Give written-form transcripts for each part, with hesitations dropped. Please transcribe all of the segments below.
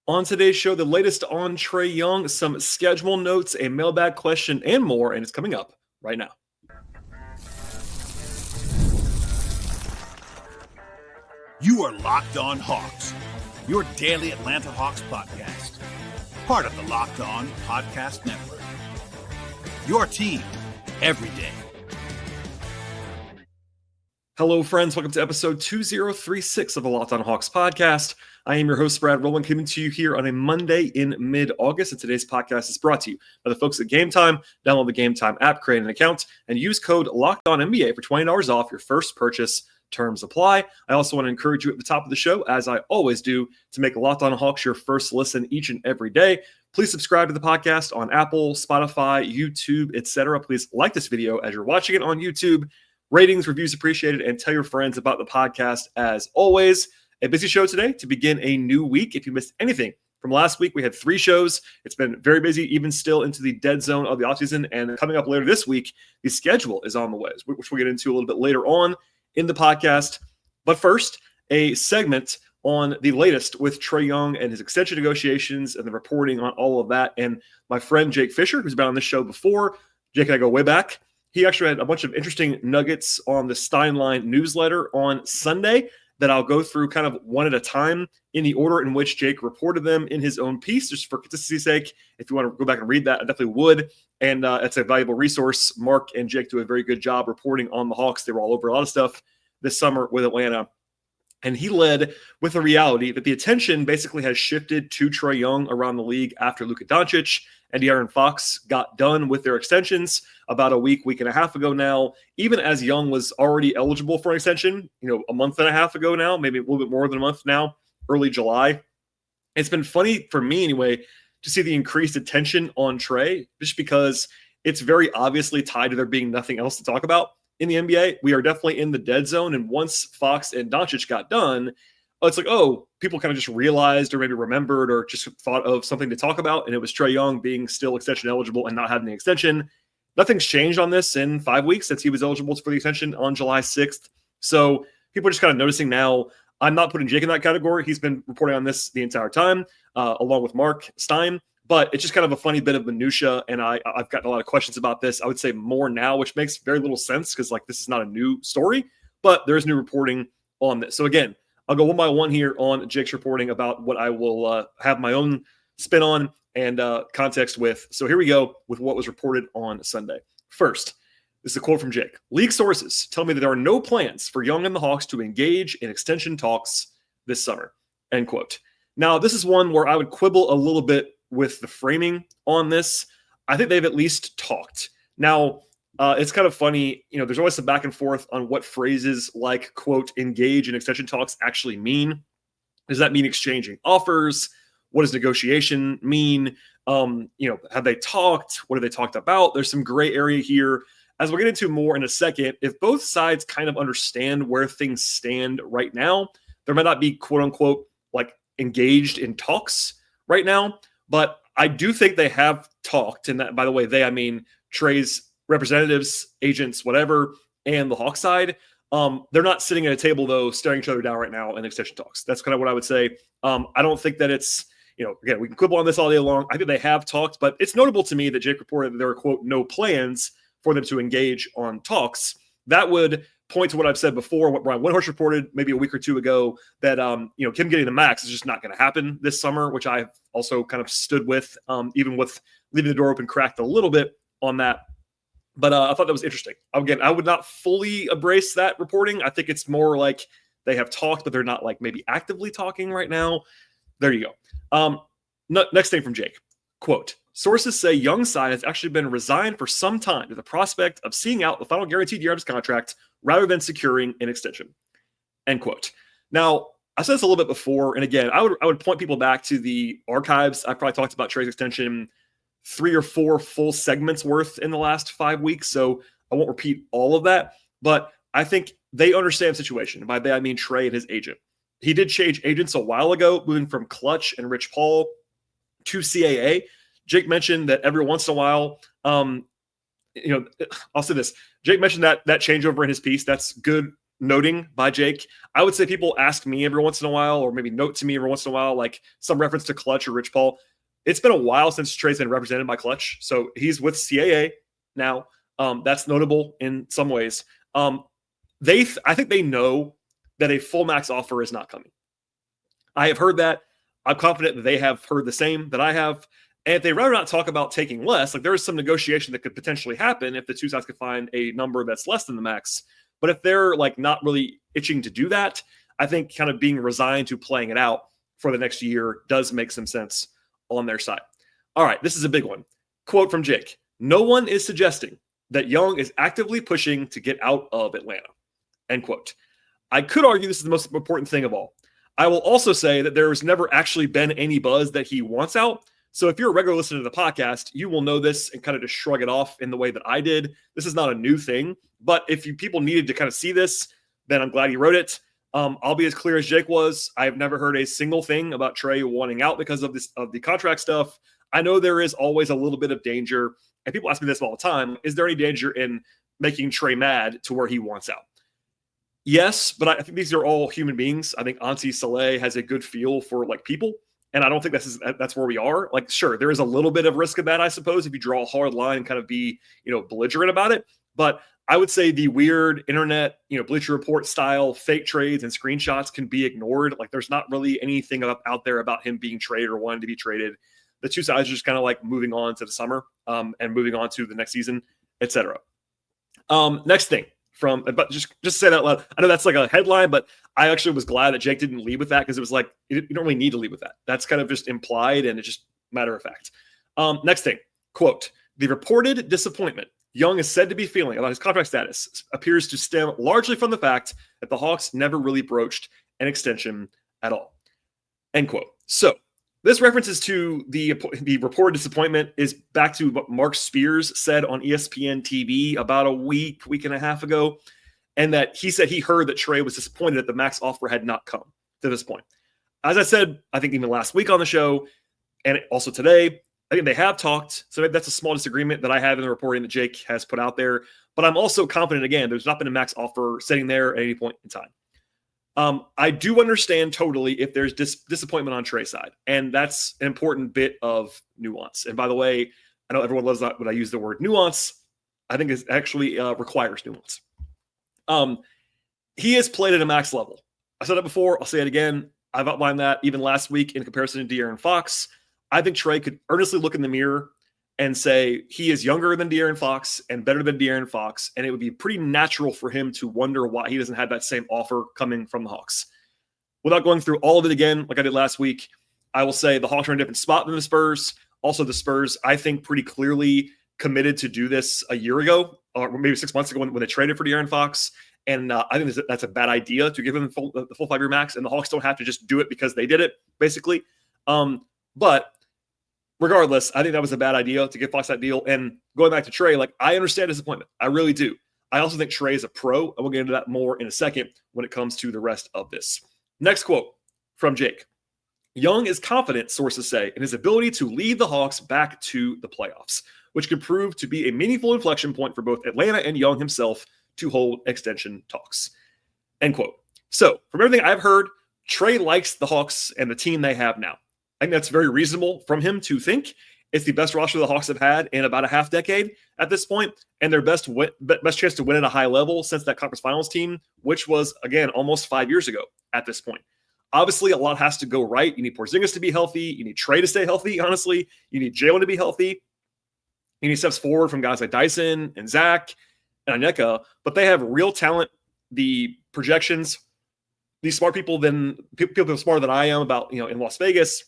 On today's show, the latest on Trae Young, some schedule notes, a mailbag question, and more, and it's coming up right now. You are Locked On Hawks, your daily Atlanta Hawks podcast. Part of the Locked On Podcast Network. Your team every day. Hello, friends. Welcome to episode 2036 of the Locked On Hawks podcast. I am your host, Rowland, coming to you here on a Monday in mid-August, and today's podcast is brought to you by the folks at Gametime. Download the Gametime app, create an account, and use code LOCKEDONNBA for $20 off your first purchase. Terms apply. I also want to encourage you at the top of the show, as I always do, to make Locked On Hawks your first listen each and every day. Please subscribe to the podcast on Apple, Spotify, YouTube, etc. Please like this video as you're watching it on YouTube. Ratings, reviews appreciated, and tell your friends about the podcast as always. A busy show today to begin a new week. If you missed anything from last week, we had 3 shows. It's been very busy, even still into the dead zone of the offseason. And coming up later this week, the schedule is on the way, which we'll get into a little bit later on in the podcast. But first, a segment on the latest with Trae Young and his extension negotiations and the reporting on all of that. And my friend Jake Fisher, who's been on this show before, Jake and I go way back. He actually had a bunch of interesting nuggets on the Steinline newsletter on Sunday that I'll go through kind of one at a time in the order in which Jake reported them in his own piece, just for consistency's sake. If you want to go back and read that, I definitely would. And it's a valuable resource. Mark and Jake do a very good job reporting on the Hawks. They were all over a lot of stuff this summer with Atlanta. And he led with the reality that the attention basically has shifted to Trae Young around the league after Luka Doncic and De'Aaron Fox got done with their extensions about a week and a half ago now, even as Young was already eligible for an extension, a month and a half ago now, maybe a little bit more than a month now, early July. It's been funny for me anyway to see the increased attention on Trae, just because it's very obviously tied to there being nothing else to talk about in the NBA. We are definitely in the dead zone. And once Fox and Doncic got done, it's like, people kind of just realized or maybe remembered or just thought of something to talk about. And it was Trae Young being still extension eligible and not having the extension. Nothing's changed on this in 5 weeks since he was eligible for the extension on July 6th. So people are just kind of noticing now. I'm not putting Jake in that category. He's been reporting on this the entire time, along with Mark Stein. But it's just kind of a funny bit of minutia, and I've gotten a lot of questions about this. I would say more now, which makes very little sense because this is not a new story, but there is new reporting on this. So again, I'll go one by one here on Jake's reporting about what I will have my own spin on and context with. So here we go with what was reported on Sunday. First, this is a quote from Jake. League sources tell me that there are no plans for Young and the Hawks to engage in extension talks this summer, end quote. Now, this is one where I would quibble a little bit with the framing on this. I think they've at least talked. Now, it's kind of funny, there's always some back and forth on what phrases like, quote, engage in extension talks actually mean. Does that mean exchanging offers? What does negotiation mean? Have they talked? What have they talked about? There's some gray area here. As we'll get into more in a second, if both sides kind of understand where things stand right now, there might not be, quote unquote, engaged in talks right now. But I do think they have talked, and that, by the way, they, I mean Trae's representatives, agents, whatever, and the Hawks side. They're not sitting at a table, though, staring each other down right now in extension talks. That's kind of what I would say. I don't think that it's, again, we can quibble on this all day long. I think they have talked, but it's notable to me that Jake reported that there are, quote, no plans for them to engage on talks. That would point to what I've said before, what Brian Windhorst reported maybe a week or two ago, that Kim getting the max is just not going to happen this summer, which I've also kind of stood with, even with leaving the door open cracked a little bit on that. But I thought that was interesting. Again, I would not fully embrace that reporting. I think it's more like they have talked, but they're not maybe actively talking right now. There you go. Next thing from Jake, quote, sources say Young's side has actually been resigned for some time to the prospect of seeing out the final guaranteed year of his contract rather than securing an extension, end quote. Now, I said this a little bit before, and again, I would point people back to the archives. I probably talked about Trae's extension 3 or 4 full segments worth in the last 5 weeks, so I won't repeat all of that, but I think they understand the situation. By they, I mean Trae and his agent. He did change agents a while ago, moving from Clutch and Rich Paul to CAA. Jake mentioned that every once in a while, I'll say this. Jake mentioned that changeover in his piece. That's good noting by Jake. I would say people ask me every once in a while, or maybe note to me every once in a while, like some reference to Clutch or Rich Paul. It's been a while since Trae's been represented by Clutch. So he's with CAA now. That's notable in some ways. I think they know that a full max offer is not coming. I have heard that. I'm confident that they have heard the same that I have. And if they rather not talk about taking less, like there is some negotiation that could potentially happen if the two sides could find a number that's less than the max. But if they're like not really itching to do that, I think kind of being resigned to playing it out for the next year does make some sense on their side. All right, this is a big one. Quote from Jake: "No one is suggesting that Young is actively pushing to get out of Atlanta." End quote. I could argue this is the most important thing of all. I will also say that there has never actually been any buzz that he wants out. So if you're a regular listener to the podcast, you will know this and kind of just shrug it off in the way that I did. This is not a new thing, but if people needed to kind of see this, then I'm glad he wrote it. I'll be as clear as Jake was. I have never heard a single thing about Trae wanting out because of the contract stuff. I know there is always a little bit of danger, and people ask me this all the time. Is there any danger in making Trae mad to where he wants out? Yes, but I think these are all human beings. I think Auntie Soleil has a good feel for like people, and I don't think that's where we are. Like, sure, there is a little bit of risk of that, I suppose, if you draw a hard line and kind of be, belligerent about it. But I would say the weird internet, Bleacher Report style fake trades and screenshots can be ignored. Like, there's not really anything out there about him being traded or wanting to be traded. The two sides are just kind of like moving on to the summer and moving on to the next season, etc. Next thing. But just say that out loud. I know that's like a headline, but I actually was glad that Jake didn't lead with that because it was like, you don't really need to lead with that. That's kind of just implied and it's just matter of fact. Next thing, quote: "The reported disappointment Young is said to be feeling about his contract status appears to stem largely from the fact that the Hawks never really broached an extension at all." End quote. So this references to the reported disappointment is back to what Mark Spears said on ESPN TV about a week and a half ago, and that he said he heard that Trae was disappointed that the max offer had not come to this point. As I said, I think even last week on the show, and also today, I think they have talked. So maybe that's a small disagreement that I have in the reporting that Jake has put out there. But I'm also confident, again, there's not been a max offer sitting there at any point in time. I do understand totally if there's disappointment on Trae's side, and that's an important bit of nuance. And by the way, I know everyone loves that when I use the word nuance. I think it actually requires nuance. He has played at a max level. I said it before. I'll say it again. I've outlined that even last week in comparison to De'Aaron Fox. I think Trae could earnestly look in the mirror and say he is younger than De'Aaron Fox and better than De'Aaron Fox, and it would be pretty natural for him to wonder why he doesn't have that same offer coming from the Hawks. Without going through all of it again, like I did last week, I will say the Hawks are in a different spot than the Spurs. Also, the Spurs, I think, pretty clearly committed to do this a year ago, or maybe 6 months ago when they traded for De'Aaron Fox, and I think that's a bad idea to give him the full 5-year max, and the Hawks don't have to just do it because they did it, basically. But regardless, I think that was a bad idea to give Fox that deal. And going back to Trae, like, I understand disappointment. I really do. I also think Trae is a pro, and we'll get into that more in a second when it comes to the rest of this. Next quote from Jake: "Young is confident, sources say, in his ability to lead the Hawks back to the playoffs, which could prove to be a meaningful inflection point for both Atlanta and Young himself to hold extension talks." End quote. So from everything I've heard, Trae likes the Hawks and the team they have now. I think that's very reasonable from him to think. It's the best roster the Hawks have had in about a half decade at this point, and their best chance to win at a high level since that conference finals team, which was, again, almost 5 years ago at this point. Obviously, a lot has to go right. You need Porzingis to be healthy. You need Trae to stay healthy, honestly. You need Jalen to be healthy. You need steps forward from guys like Dyson and Zach and Onyeka, but they have real talent. The projections, these smart people people smarter than I am about, in Las Vegas,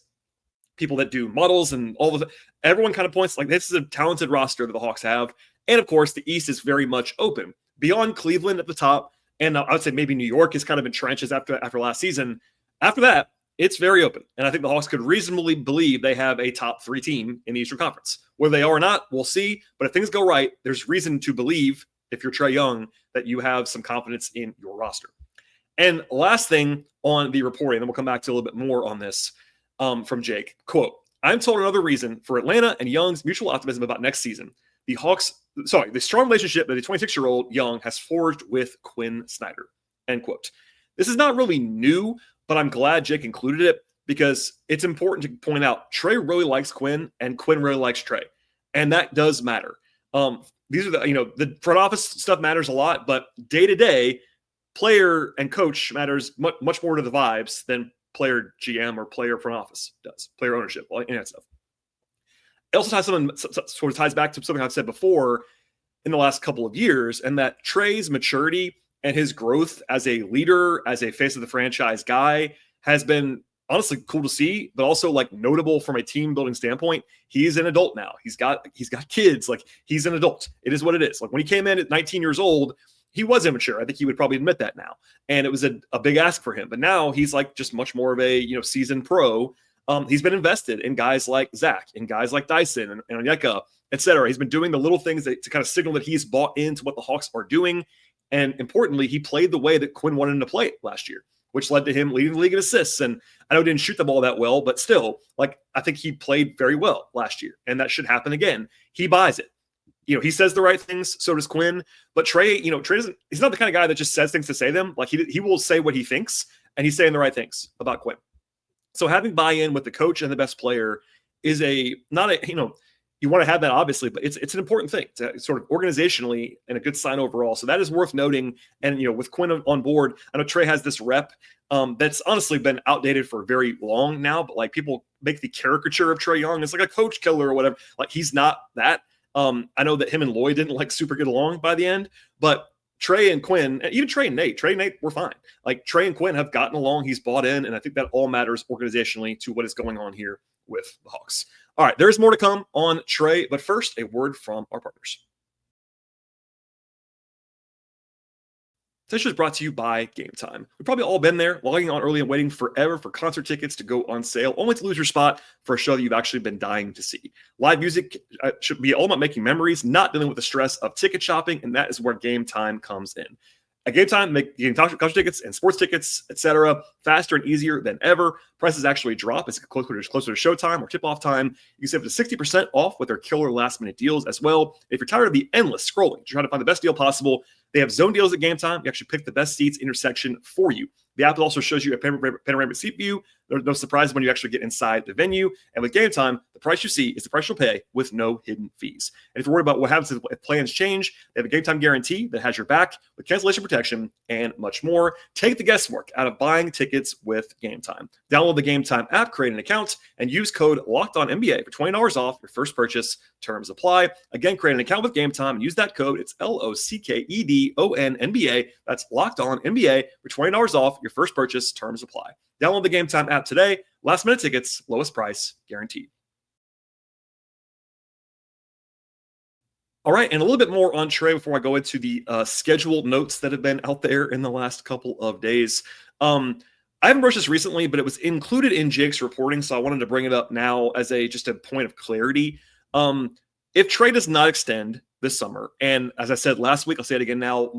people that do models and all of that. Everyone kind of points like this is a talented roster that the Hawks have. And of course, the East is very much open beyond Cleveland at the top. And I would say maybe New York is kind of in trenches after last season. After that, it's very open. And I think the Hawks could reasonably believe they have a top 3 team in the Eastern Conference. Whether they are or not, we'll see. But if things go right, there's reason to believe, if you're Trae Young, that you have some confidence in your roster. And last thing on the reporting, then we'll come back to a little bit more on this. From Jake, quote: "I'm told another reason for Atlanta and Young's mutual optimism about next season. The strong relationship that the 26-year-old Young has forged with Quinn Snyder." end quote. This is not really new, but I'm glad Jake included it because it's important to point out Trae really likes Quinn and Quinn really likes Trae. And that does matter. These are the front office stuff matters a lot, but day to day, player and coach matters much more to the vibes than player GM or player front office does, player ownership, all that stuff. It also ties back to something I've said before in the last couple of years, and that Trae's maturity and his growth as a leader, as a face of the franchise guy, has been honestly cool to see, but also like notable from a team building standpoint. He's an adult now. He's got kids. Like, he's an adult. It is what it is. Like, when he came in at 19 years old, he was immature. I think he would probably admit that now. And it was a big ask for him. But now he's like just much more of a, seasoned pro. He's been invested in guys like Zach and guys like Dyson and Onyeka, et cetera. He's been doing the little things to kind of signal that he's bought into what the Hawks are doing. And importantly, he played the way that Quinn wanted him to play last year, which led to him leading the league in assists. And I know he didn't shoot the ball that well, but still, like, I think he played very well last year. And that should happen again. He buys it. He says the right things, so does Quinn. But Trae, he's not the kind of guy that just says things to say them. Like, he will say what he thinks, and he's saying the right things about Quinn. So having buy-in with the coach and the best player is you want to have that, obviously, but it's an important thing to sort of organizationally and a good sign overall. So that is worth noting. And, with Quinn on board, I know Trae has this rep that's honestly been outdated for very long now, but like, people make the caricature of Trae Young as like a coach killer or whatever. Like, he's not that. I know that him and Lloyd didn't like super get along by the end, but Trae and Quinn, and even Trae and Nate were fine. Like, Trae and Quinn have gotten along. He's bought in, and I think that all matters organizationally to what is going on here with the Hawks. All right, there's more to come on Trae, but first, a word from our partners. This show is brought to you by Gametime. We've probably all been there, logging on early and waiting forever for concert tickets to go on sale, only to lose your spot for a show that you've actually been dying to see. Live music should be all about making memories, not dealing with the stress of ticket shopping, and that is where Gametime comes in. At Gametime, make getting concert tickets and sports tickets, etc., faster and easier than ever. Prices actually drop as it gets closer to showtime or tip-off time. You can save up to 60% off with their killer last-minute deals as well. If you're tired of the endless scrolling, trying to find the best deal possible, they have zone deals at Gametime. You actually pick the best seats in your section for you. The app also shows you a panoramic seat view. There's no surprise when you actually get inside the venue. And with Gametime, the price you see is the price you'll pay with no hidden fees. And if you're worried about what happens if plans change, they have a Gametime guarantee that has your back with cancellation protection and much more. Take the guesswork out of buying tickets with Gametime. Download the Gametime app, create an account, and use code LOCKEDONNBA for $20 off your first purchase. Terms apply. Again, create an account with Gametime and use that code. It's LOCKEDONNBA. That's LOCKEDONNBA for $20 off your first purchase. Terms apply. Download the Gametime app today. Last minute tickets, lowest price guaranteed. All right, and a little bit more on Trae before I go into the schedule notes that have been out there in the last couple of days. I haven't brushed this recently, but it was included in Jake's reporting, so I wanted to bring it up now as just a point of clarity. If Trae does not extend this summer, and as I said last week, I'll say it again now,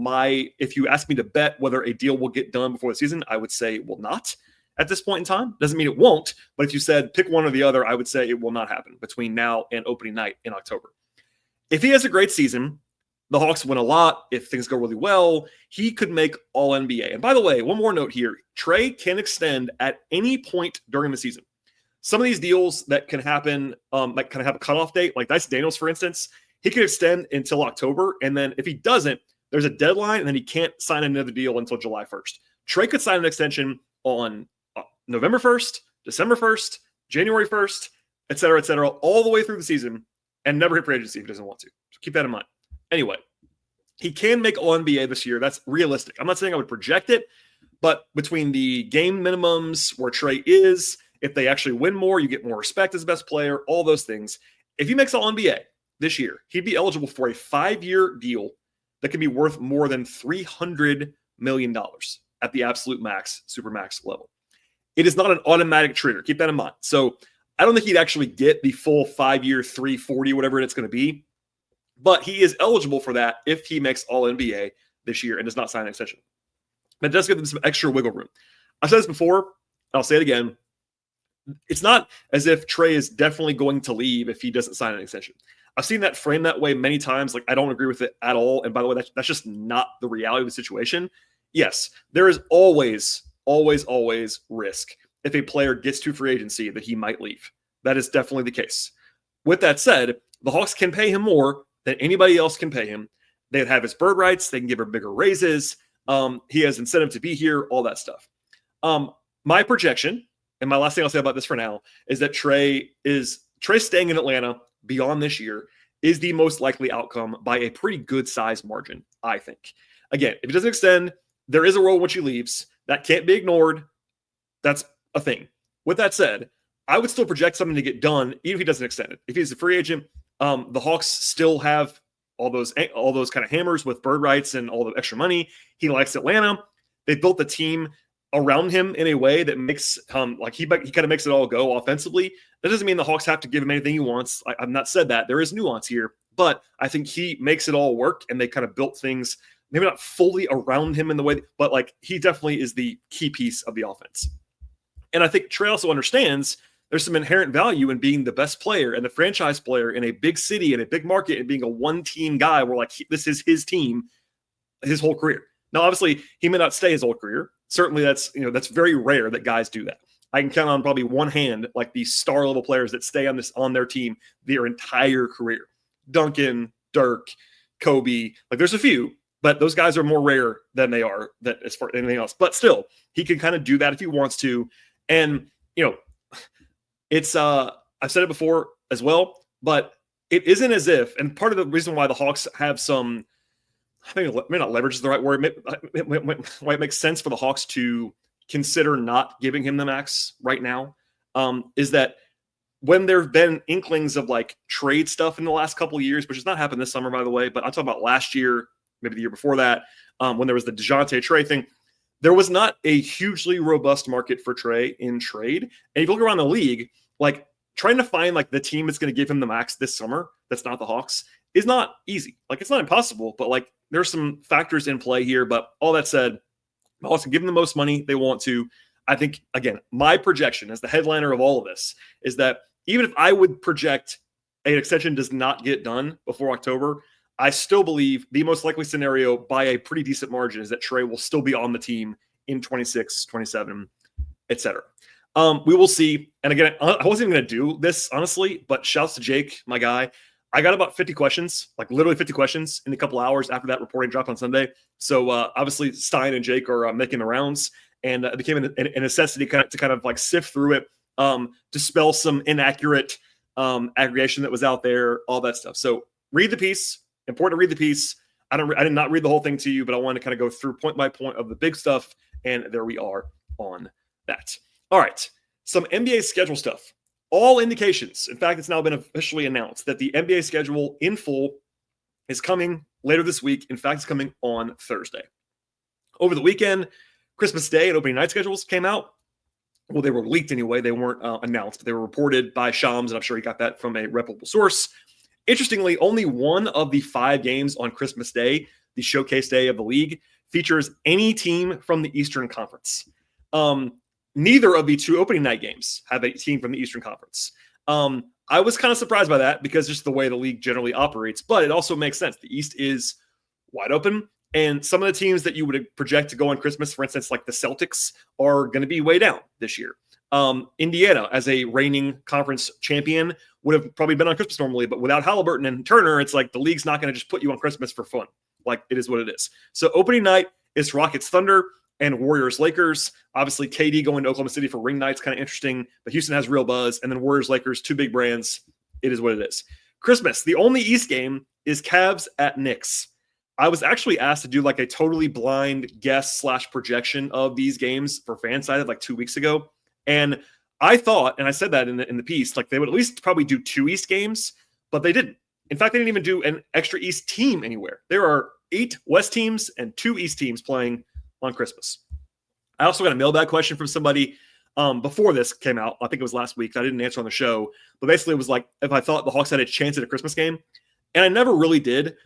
if you ask me to bet whether a deal will get done before the season, I would say it will not at this point in time. Doesn't mean it won't, but if you said pick one or the other, I would say it will not happen between now and opening night in October. If he has a great season, the Hawks win a lot. If things go really well, he could make All NBA. And by the way, one more note here, Trae can extend at any point during the season. Some of these deals that can happen, like kind of have a cutoff date, like Dyson Daniels, for instance, he could extend until October. And then if he doesn't, there's a deadline, and then he can't sign another deal until July 1st. Trae could sign an extension on November 1st, December 1st, January 1st, et cetera, all the way through the season and never hit free agency if he doesn't want to. So keep that in mind. Anyway, he can make All NBA this year. That's realistic. I'm not saying I would project it, but between the game minimums where Trae is, if they actually win more, you get more respect as best player, all those things. If he makes All NBA this year, he'd be eligible for a 5-year deal that could be worth more than $300 million at the absolute max, super max level. It is not an automatic trigger. Keep that in mind. So I don't think he'd actually get the full 5-year, 340, whatever it's going to be. But he is eligible for that if he makes All NBA this year and does not sign an extension. But it does give them some extra wiggle room. I've said this before. I'll say it again. It's not as if Trae is definitely going to leave if he doesn't sign an extension. I've seen that framed that way many times. Like, I don't agree with it at all. And by the way, that's just not the reality of the situation. yes, there is always risk if a player gets to free agency that he might leave. That is definitely the case. With that said, the Hawks can pay him more than anybody else can pay him. They have his bird rights. They can give him bigger raises. He has incentive to be here, all that stuff. My projection, and my last thing I'll say about this for now, is that Trae staying in Atlanta beyond this year is the most likely outcome by a pretty good size margin, I think. Again, if he doesn't extend, there is a role in which he leaves. That can't be ignored. That's a thing. With that said, I would still project something to get done, even if he doesn't extend it. If he's a free agent, the Hawks still have all those kind of hammers with bird rights and all the extra money. He likes Atlanta. They built the team around him in a way that makes he kind of makes it all go offensively. That doesn't mean the Hawks have to give him anything he wants. I've not said that. There is nuance here, but I think he makes it all work, and they kind of built things maybe not fully around him in the way, but like he definitely is the key piece of the offense. And I think Trae also understands there's some inherent value in being the best player and the franchise player in a big city and a big market and being a one-team guy where like this is his team his whole career. Now, obviously, he may not stay his whole career. Certainly, that's very rare that guys do that. I can count on probably one hand like these star level players that stay on their team their entire career. Duncan, Dirk, Kobe. Like there's a few, but those guys are more rare than they are that as far as anything else. But still, he can kind of do that if he wants to. And it's I've said it before as well, but it isn't as if, and part of the reason why the Hawks have some, I think maybe not leverage is the right word. Why it makes sense for the Hawks to consider not giving him the max right now is that when there have been inklings of like trade stuff in the last couple of years, which has not happened this summer, by the way, but I'm talking about last year, maybe the year before that, when there was the DeJounte Trae thing, there was not a hugely robust market for Trae in trade. And if you look around the league, like trying to find like the team that's going to give him the max this summer, that's not the Hawks, is not easy. Like it's not impossible, but like there's some factors in play here. But all that said, the Hawks can give them the most money they want to. I think, again, my projection as the headliner of all of this is that even if I would project an extension does not get done before October, I still believe the most likely scenario by a pretty decent margin is that Trae will still be on the team in 26, 27, etc. We will see. And again, I wasn't even going to do this, honestly, but shouts to Jake, my guy. I got about 50 questions, like literally 50 questions in a couple hours after that reporting dropped on Sunday. So obviously Stein and Jake are making the rounds, and it became a necessity to kind of like sift through it, dispel some inaccurate aggregation that was out there, all that stuff. So read the piece. Important to read the piece. I did not read the whole thing to you, but I wanted to kind of go through point by point of the big stuff, and there we are on that. All right, some NBA schedule stuff. All indications, in fact, it's now been officially announced that the NBA schedule in full is coming later this week. In fact, it's coming on Thursday. Over the weekend, Christmas Day and opening night schedules came out. Well, they were leaked anyway. They weren't announced, but they were reported by Shams, and I'm sure he got that from a reputable source. Interestingly, only one of the 5 games on Christmas Day, the showcase day of the league, features any team from the Eastern Conference. Neither of the 2 opening night games have a team from the Eastern Conference. I was kind of surprised by that because just the way the league generally operates, but it also makes sense. The East is wide open, and some of the teams that you would project to go on Christmas, for instance, like the Celtics, are going to be way down this year. Indiana, as a reigning conference champion, would have probably been on Christmas normally, but without Halliburton and Turner, it's like the league's not going to just put you on Christmas for fun. Like it is what it is. So opening night is Rockets Thunder and Warriors Lakers. Obviously, KD going to Oklahoma City for ring night's kind of interesting, but Houston has real buzz. And then Warriors Lakers, 2 big brands. It is what it is. Christmas, the only East game is Cavs at Knicks. I was actually asked to do like a totally blind guess / projection of these games for FanSided like 2 weeks ago. And I thought, and I said that in the piece, like they would at least probably do 2 East games, but they didn't. In fact, they didn't even do an extra East team anywhere. There are 8 West teams and 2 East teams playing on Christmas. I also got a mailbag question from somebody before this came out. I think it was last week. I didn't answer on the show, but basically it was like if I thought the Hawks had a chance at a Christmas game, and I never really did.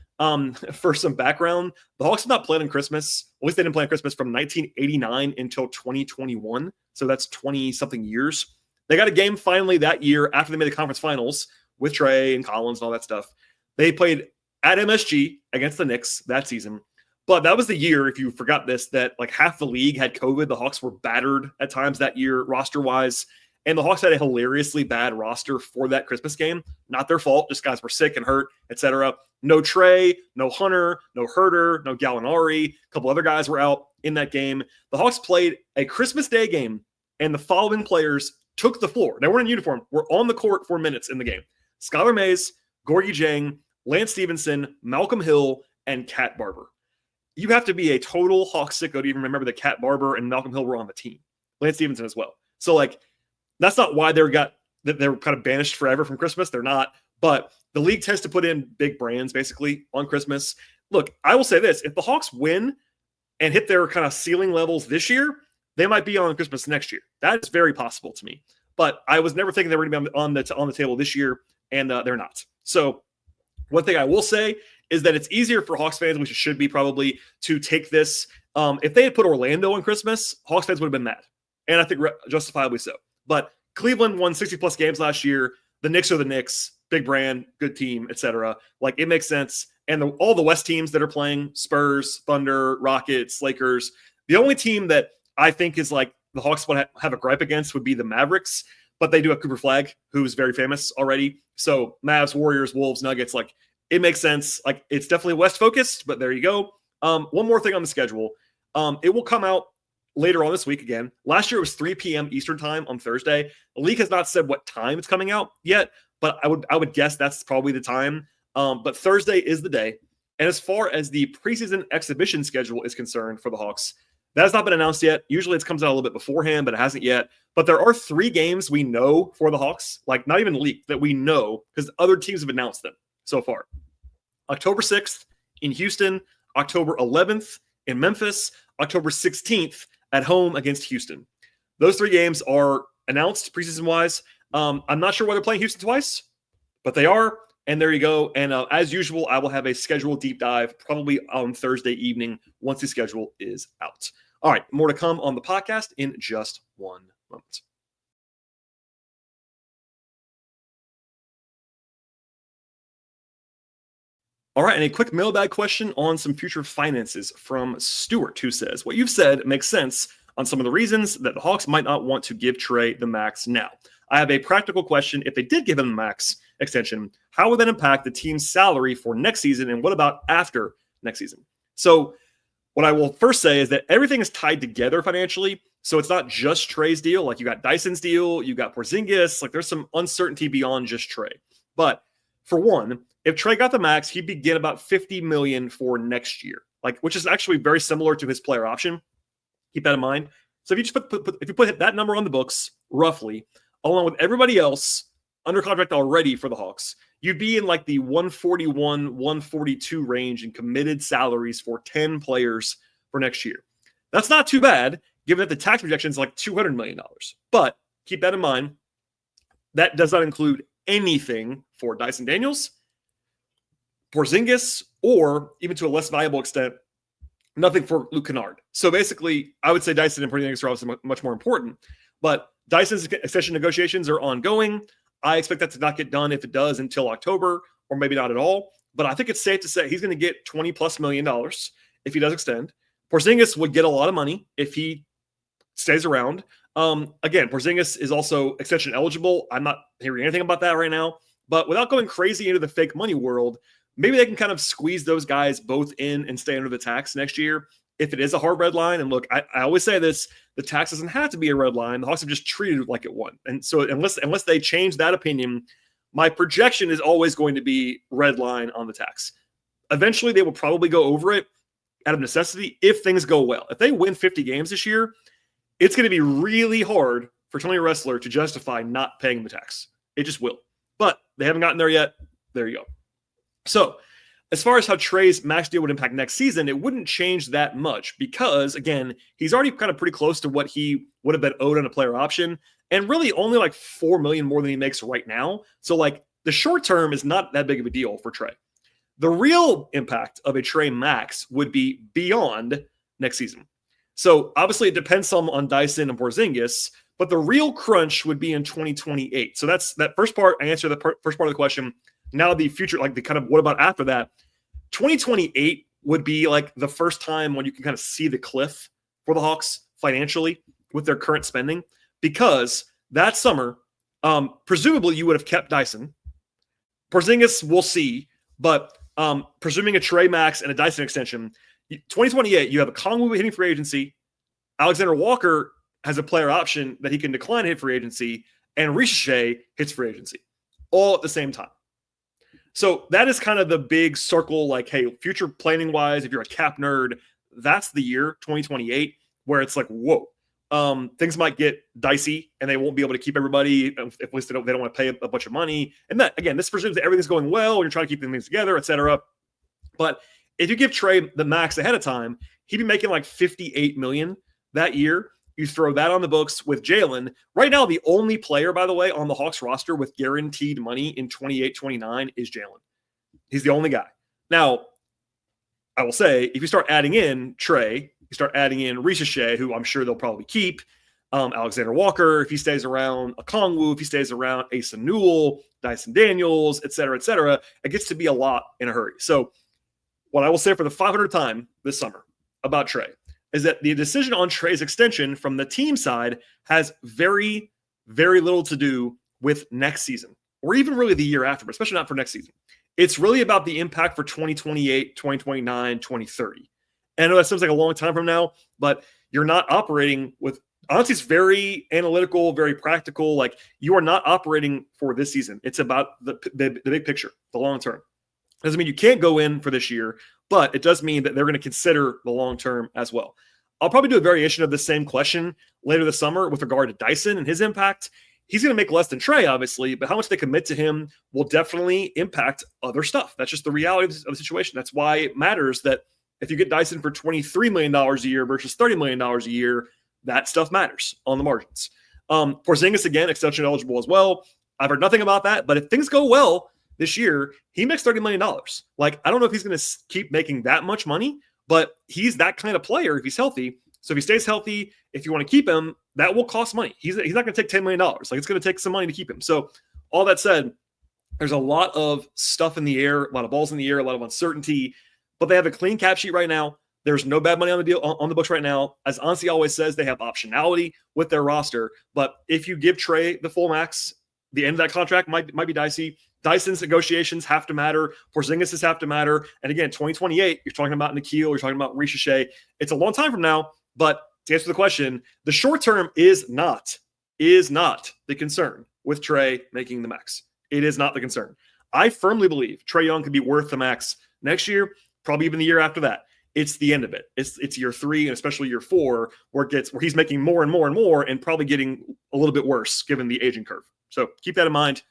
For some background, the Hawks have not played on Christmas. At least they didn't play on Christmas from 1989 until 2021. So that's 20-something years. They got a game finally that year after they made the conference finals with Trae and Collins and all that stuff. They played at MSG against the Knicks that season. But that was the year, if you forgot this, that like half the league had COVID. The Hawks were battered at times that year roster-wise. And the Hawks had a hilariously bad roster for that Christmas game. Not their fault. Just guys were sick and hurt, etc. No Trae, no Hunter, no Herter, no Gallinari. A couple other guys were out in that game. The Hawks played a Christmas Day game, and the following players took the floor. They weren't in uniform. Were on the court for minutes in the game. Skylar Mays, Gorgie Jang, Lance Stevenson, Malcolm Hill, and Cat Barber. You have to be a total Hawks sicko to even remember that Cat Barber and Malcolm Hill were on the team. Lance Stevenson as well. So, like, that's not why they're kind of banished forever from Christmas. They're not. But the league tends to put in big brands, basically, on Christmas. Look, I will say this. If the Hawks win and hit their kind of ceiling levels this year, they might be on Christmas next year. That is very possible to me. But I was never thinking they were going to be on the table this year, and they're not. So one thing I will say is that it's easier for Hawks fans, which it should be probably, to take this. If they had put Orlando on Christmas, Hawks fans would have been mad. And I think justifiably so. But Cleveland won 60-plus games last year. The Knicks are the Knicks. Big brand, good team, etc. Like, it makes sense. And all the West teams that are playing, Spurs, Thunder, Rockets, Lakers, the only team that I think is like the Hawks would have a gripe against would be the Mavericks. But they do have Cooper Flagg, who's very famous already. So Mavs, Warriors, Wolves, Nuggets, like, it makes sense. Like, it's definitely West focused, but there you go. One more thing on the schedule. It will come out later on this week again. Last year it was 3 p.m. Eastern time on Thursday. The league has not said what time it's coming out yet, but I would guess that's probably the time. But Thursday is the day. And as far as the preseason exhibition schedule is concerned for the Hawks, that has not been announced yet. Usually it comes out a little bit beforehand, but it hasn't yet. But there are 3 games we know for the Hawks, like not even leaked, that we know because other teams have announced them so far. October 6th in Houston, October 11th in Memphis, October 16th at home against Houston. Those 3 games are announced preseason-wise. I'm not sure why they're playing Houston twice, but they are. And there you go. And as usual, I will have a schedule deep dive probably on Thursday evening once the schedule is out. All right, more to come on the podcast in just one moment. All right, and a quick mailbag question on some future finances from Stuart, who says, what you've said makes sense on some of the reasons that the Hawks might not want to give Trae the max now. I have a practical question. If they did give him the max extension, how would that impact the team's salary for next season? And what about after next season? So what I will first say is that everything is tied together financially. So it's not just Trae's deal. Like, you got Dyson's deal, you got Porzingis. Like, there's some uncertainty beyond just Trae. But for one, if Trae got the max, he'd begin about $50 million for next year, like, which is actually very similar to his player option. Keep that in mind. So if you just put that number on the books, roughly, along with everybody else under contract already for the Hawks, you'd be in like the 141, 142 range in committed salaries for 10 players for next year. That's not too bad, given that the tax projection is like $200 million. But keep that in mind. That does not include anything for Dyson Daniels, Porzingis, or even to a less valuable extent, nothing for Luke Kennard. So basically, I would say Dyson and Porzingis are obviously much more important. But Dyson's extension negotiations are ongoing. I expect that to not get done, if it does, until October, or maybe not at all. But I think it's safe to say he's going to get $20+ million if he does extend. Porzingis would get a lot of money if he stays around. Again, Porzingis is also extension eligible. I'm not hearing anything about that right now. But without going crazy into the fake money world, maybe they can kind of squeeze those guys both in and stay under the tax next year if it is a hard red line. And look, I always say this, the tax doesn't have to be a red line. The Hawks have just treated it like it won. And so unless they change that opinion, my projection is always going to be red line on the tax. Eventually, they will probably go over it out of necessity if things go well. If they win 50 games this year, it's going to be really hard for Tony Ressler to justify not paying the tax. It just will. But they haven't gotten there yet. There you go. So as far as how Trae's max deal would impact next season, it wouldn't change that much because, again, he's already kind of pretty close to what he would have been owed on a player option, and really only like $4 million more than he makes right now. So, like, the short term is not that big of a deal for Trae. The real impact of a Trae max would be beyond next season. So, obviously, it depends some on Dyson and Porzingis, but the real crunch would be in 2028. So that's that first part. I answered the first part of the question. Now the future, like the kind of what about after that? 2028 would be like the first time when you can kind of see the cliff for the Hawks financially with their current spending, because that summer, presumably you would have kept Dyson. Porzingis, we'll see, but presuming a Trae Max and a Dyson extension, 2028, you have a Kongwu hitting free agency. Alexander Walker has a player option that he can decline to hit free agency, and Ricochet hits free agency all at the same time. So that is kind of the big circle, like, hey, future planning wise, if you're a cap nerd, that's the year 2028 where it's like, whoa, things might get dicey and they won't be able to keep everybody, if at least they don't want to pay a bunch of money. And that, again, this presumes that everything's going well and you're trying to keep things together, etc. But if you give Trae the max ahead of time, he'd be making like $58 million that year. You throw that on the books with Jalen. Right now, the only player, by the way, on the Hawks roster with guaranteed money in 28-29 is Jalen. He's the only guy. Now, I will say, if you start adding in Trae, you start adding in Ricochet, who I'm sure they'll probably keep, Alexander Walker, if he stays around, a Kongwu, if he stays around, Asa Newell, Dyson Daniels, et cetera, it gets to be a lot in a hurry. So what I will say for the 500th time this summer about Trae is that the decision on Trae's extension from the team side has very, very little to do with next season, or even really the year after, but especially not for next season. It's really about the impact for 2028, 2029, 2030. And I know that seems like a long time from now, but you're not operating with, honestly, it's very analytical, very practical. Like, you are not operating for this season. It's about the big picture, the long term. Doesn't mean you can't go in for this year, but it does mean that they're going to consider the long term as well. I'll probably do a variation of the same question later this summer with regard to Dyson and his impact. He's going to make less than Trae, obviously, but how much they commit to him will definitely impact other stuff. That's just the reality of the situation. That's why it matters that if you get Dyson for $23 million a year versus $30 million a year, that stuff matters on the margins. Porzingis, again, extension eligible as well. I've heard nothing about that, but if things go well this year, he makes $30 million. Like, I don't know if he's going to keep making that much money, but he's that kind of player if he's healthy. So if he stays healthy, if you want to keep him, that will cost money. He's not going to take $10 million. Like, it's going to take some money to keep him. So all that said, there's a lot of stuff in the air, a lot of balls in the air, a lot of uncertainty, but they have a clean cap sheet right now. There's no bad money on the deal on the books right now. As Ansi always says, they have optionality with their roster. But if you give Trae the full max, the end of that contract might be dicey. Dyson's negotiations have to matter. Porzingis have to matter. And again, 2028, you're talking about Nikhil, you're talking about Ricochet. It's a long time from now, but to answer the question, the short term is not the concern with Trae making the max. It is not the concern. I firmly believe Trae Young could be worth the max next year, probably even the year after that. It's the end of it. It's year 3 and especially year 4 where he's making more and more and more and probably getting a little bit worse given the aging curve. So keep that in mind.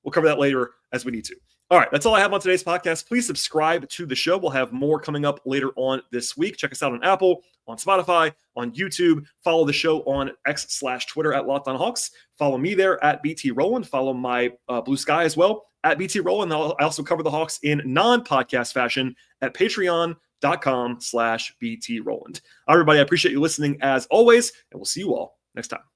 We'll cover that later as we need to. All right, that's all I have on today's podcast. Please subscribe to the show. We'll have more coming up later on this week. Check us out on Apple, on Spotify, on YouTube. Follow the show on X/Twitter at Locked On Hawks. Follow me there at BT Rowland. Follow my Blue Sky as well at BT Rowland. I also cover the Hawks in non-podcast fashion at patreon.com/BT Rowland. All right, everybody, I appreciate you listening as always, and we'll see you all next time.